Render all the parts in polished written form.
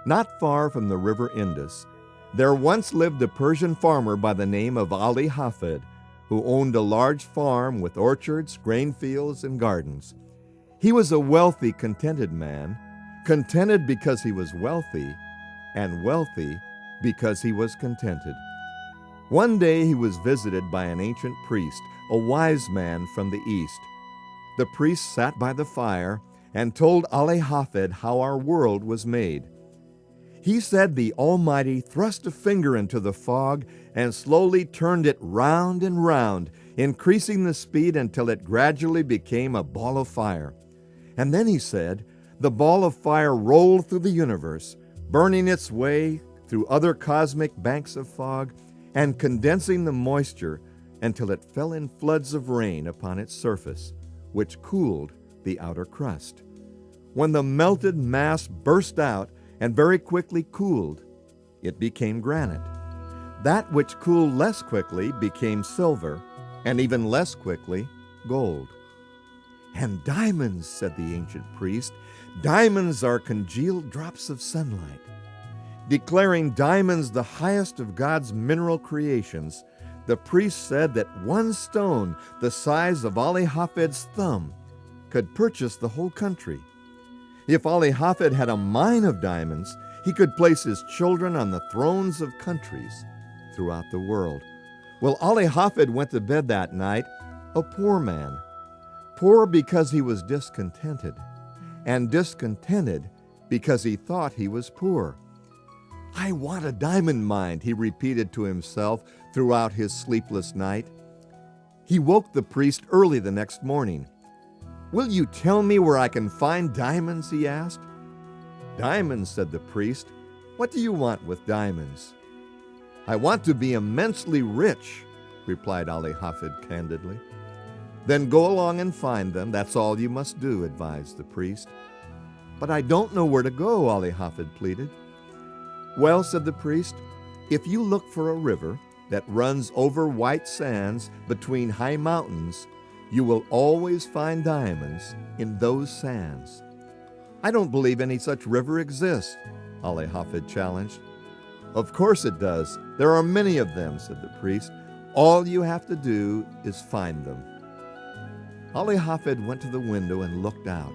Not far from the river Indus, there once lived a Persian farmer by the name of Ali Hafed, who owned a large farm with orchards, grain fields, and gardens. He was a wealthy, contented man, contented because he was wealthy, and wealthy because he was contented. One day he was visited by an ancient priest, a wise man from the east. The priest sat by the fire and told Ali Hafed how our world was made. He said the Almighty thrust a finger into the fog and slowly turned it round and round, increasing the speed until it gradually became a ball of fire. And then he said, the ball of fire rolled through the universe, burning its way through other cosmic banks of fog and condensing the moisture until it fell in floods of rain upon its surface, which cooled the outer crust. When the melted mass burst out and very quickly cooled, it became granite. That which cooled less quickly became silver, and even less quickly, gold. And diamonds, said the ancient priest, diamonds are congealed drops of sunlight. Declaring diamonds the highest of God's mineral creations, the priest said that one stone the size of Ali Hafed's thumb could purchase the whole country. If Ali Hafed had a mine of diamonds, he could place his children on the thrones of countries throughout the world. Well, Ali Hafed went to bed that night a poor man. Poor because he was discontented, and discontented because he thought he was poor. I want a diamond mine, he repeated to himself throughout his sleepless night. He woke the priest early the next morning. Will you tell me where I can find diamonds, he asked. Diamonds, said the priest. What do you want with diamonds? I want to be immensely rich, replied Ali Hafed candidly. Then go along and find them, that's all you must do, advised the priest. But I don't know where to go, Ali Hafed pleaded. Well, said the priest, if you look for a river that runs over white sands between high mountains, you will always find diamonds in those sands. I don't believe any such river exists, Ali Hafed challenged. Of course it does. There are many of them, said the priest. All you have to do is find them. Ali Hafed went to the window and looked out,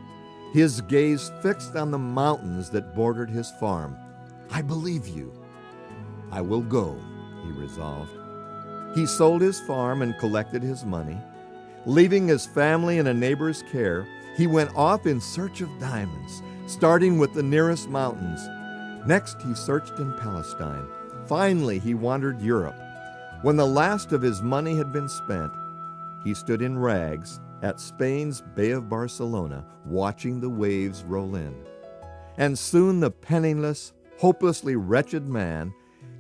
his gaze fixed on the mountains that bordered his farm. I believe you. I will go, he resolved. He sold his farm and collected his money. Leaving his family in a neighbor's care, he went off in search of diamonds, starting with the nearest mountains. Next, he searched in Palestine. Finally, he wandered Europe. When the last of his money had been spent, he stood in rags at Spain's Bay of Barcelona, watching the waves roll in. And soon the penniless, hopelessly wretched man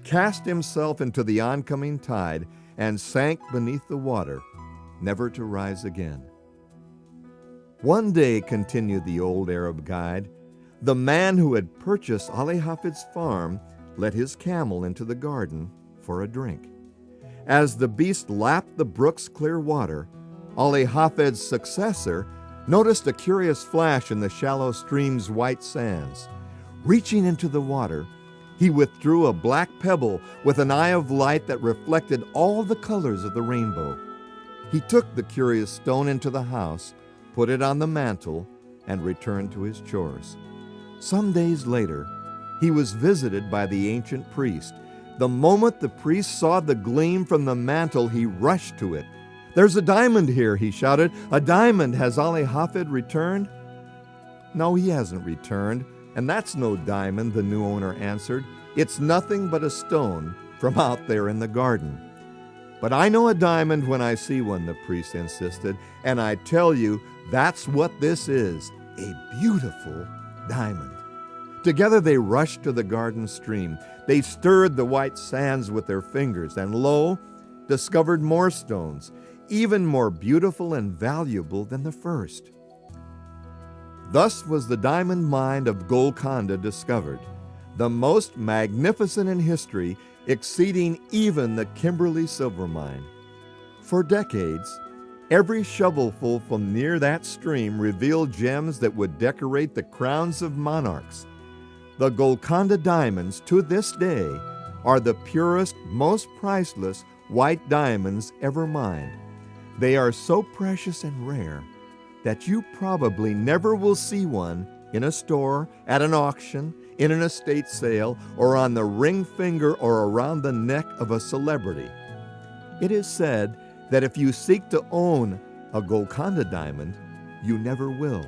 cast himself into the oncoming tide and sank beneath the water, never to rise again. One day, continued the old Arab guide, the man who had purchased Ali Hafed's farm led his camel into the garden for a drink. As the beast lapped the brook's clear water, Ali Hafed's successor noticed a curious flash in the shallow stream's white sands. Reaching into the water, he withdrew a black pebble with an eye of light that reflected all the colors of the rainbow. He took the curious stone into the house, put it on the mantle, and returned to his chores. Some days later, he was visited by the ancient priest. The moment the priest saw the gleam from the mantle, he rushed to it. There's a diamond here, he shouted. A diamond! Has Ali Hafed returned? No, he hasn't returned, and that's no diamond, the new owner answered. It's nothing but a stone from out there in the garden. But I know a diamond when I see one, the priest insisted, and I tell you, that's what this is, a beautiful diamond. Together they rushed to the garden stream. They stirred the white sands with their fingers, and lo, discovered more stones, even more beautiful and valuable than the first. Thus was the diamond mine of Golconda discovered, the most magnificent in history, exceeding even the Kimberley silver mine. For decades, every shovelful from near that stream revealed gems that would decorate the crowns of monarchs. The Golconda diamonds to this day are the purest, most priceless white diamonds ever mined. They are so precious and rare that you probably never will see one in a store, at an auction, in an estate sale, or on the ring finger or around the neck of a celebrity. It is said that if you seek to own a Golconda diamond, you never will.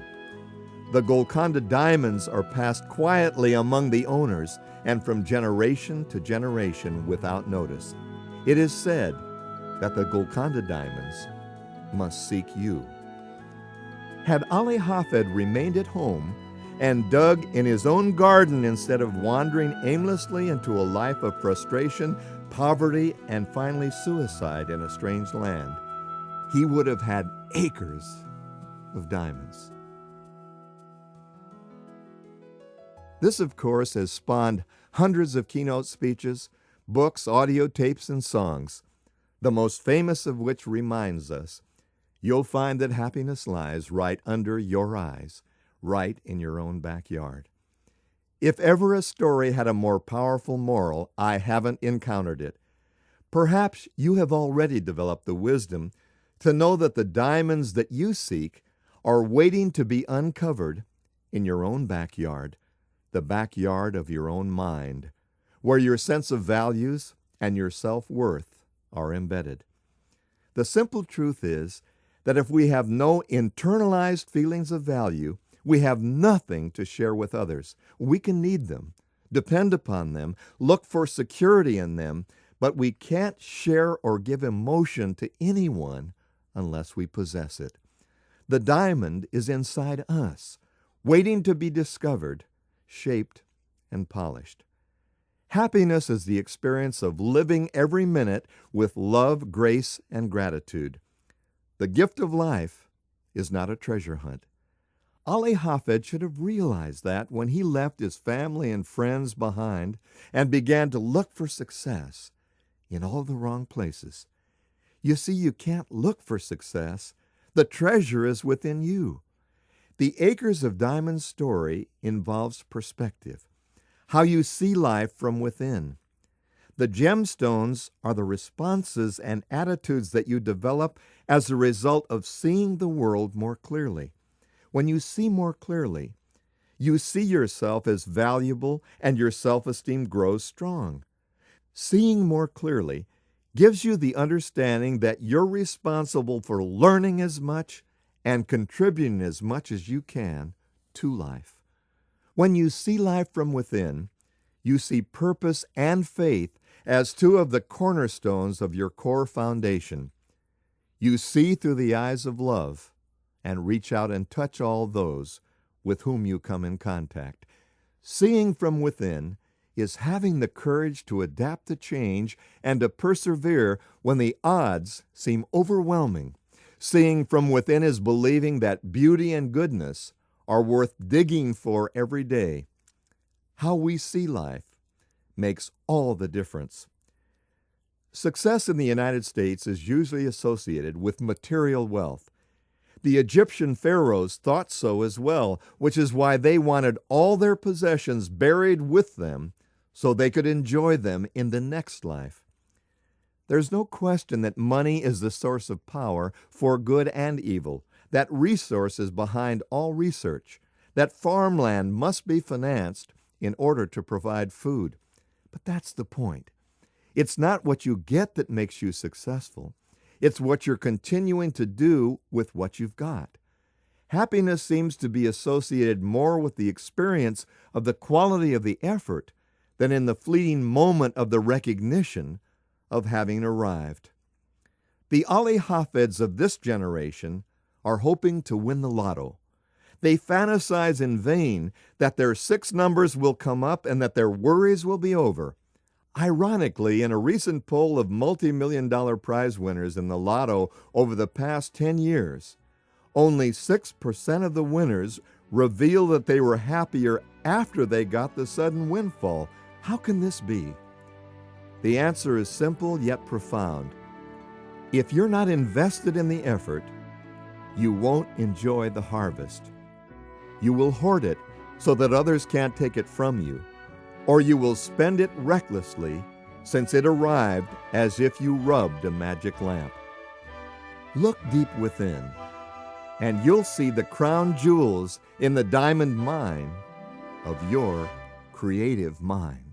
The Golconda diamonds are passed quietly among the owners and from generation to generation without notice. It is said that the Golconda diamonds must seek you. Had Ali Hafed remained at home and dug in his own garden instead of wandering aimlessly into a life of frustration, poverty, and finally suicide in a strange land, he would have had acres of diamonds. This, of course, has spawned hundreds of keynote speeches, books, audio tapes, and songs, the most famous of which reminds us, you'll find that happiness lies right under your eyes, right in your own backyard. If ever a story had a more powerful moral, I haven't encountered it. Perhaps you have already developed the wisdom to know that the diamonds that you seek are waiting to be uncovered in your own backyard, the backyard of your own mind, where your sense of values and your self-worth are embedded. The simple truth is that if we have no internalized feelings of value, we have nothing to share with others. We can need them, depend upon them, look for security in them, but we can't share or give emotion to anyone unless we possess it. The diamond is inside us, waiting to be discovered, shaped, and polished. Happiness is the experience of living every minute with love, grace, and gratitude. The gift of life is not a treasure hunt. Ali Hafed should have realized that when he left his family and friends behind and began to look for success in all the wrong places. You see, you can't look for success. The treasure is within you. The Acres of Diamonds story involves perspective, how you see life from within. The gemstones are the responses and attitudes that you develop as a result of seeing the world more clearly. When you see more clearly, you see yourself as valuable and your self-esteem grows strong. Seeing more clearly gives you the understanding that you're responsible for learning as much and contributing as much as you can to life. When you see life from within, you see purpose and faith as two of the cornerstones of your core foundation. You see through the eyes of love and reach out and touch all those with whom you come in contact. Seeing from within is having the courage to adapt to change and to persevere when the odds seem overwhelming. Seeing from within is believing that beauty and goodness are worth digging for every day. How we see life makes all the difference. Success in the United States is usually associated with material wealth. The Egyptian pharaohs thought so as well, which is why they wanted all their possessions buried with them so they could enjoy them in the next life. There's no question that money is the source of power for good and evil, that resource is behind all research, that farmland must be financed in order to provide food. But that's the point. It's not what you get that makes you successful. It's what you're continuing to do with what you've got. Happiness seems to be associated more with the experience of the quality of the effort than in the fleeting moment of the recognition of having arrived. The Ali Hafeds of this generation are hoping to win the lotto. They fantasize in vain that their 6 numbers will come up and that their worries will be over. Ironically, in a recent poll of multi-million-dollar prize winners in the lotto over the past 10 years, only 6% of the winners reveal that they were happier after they got the sudden windfall. How can this be? The answer is simple yet profound. If you're not invested in the effort, you won't enjoy the harvest. You will hoard it, so that others can't take it from you, or you will spend it recklessly, since it arrived as if you rubbed a magic lamp. Look deep within, and you'll see the crown jewels in the diamond mine of your creative mind.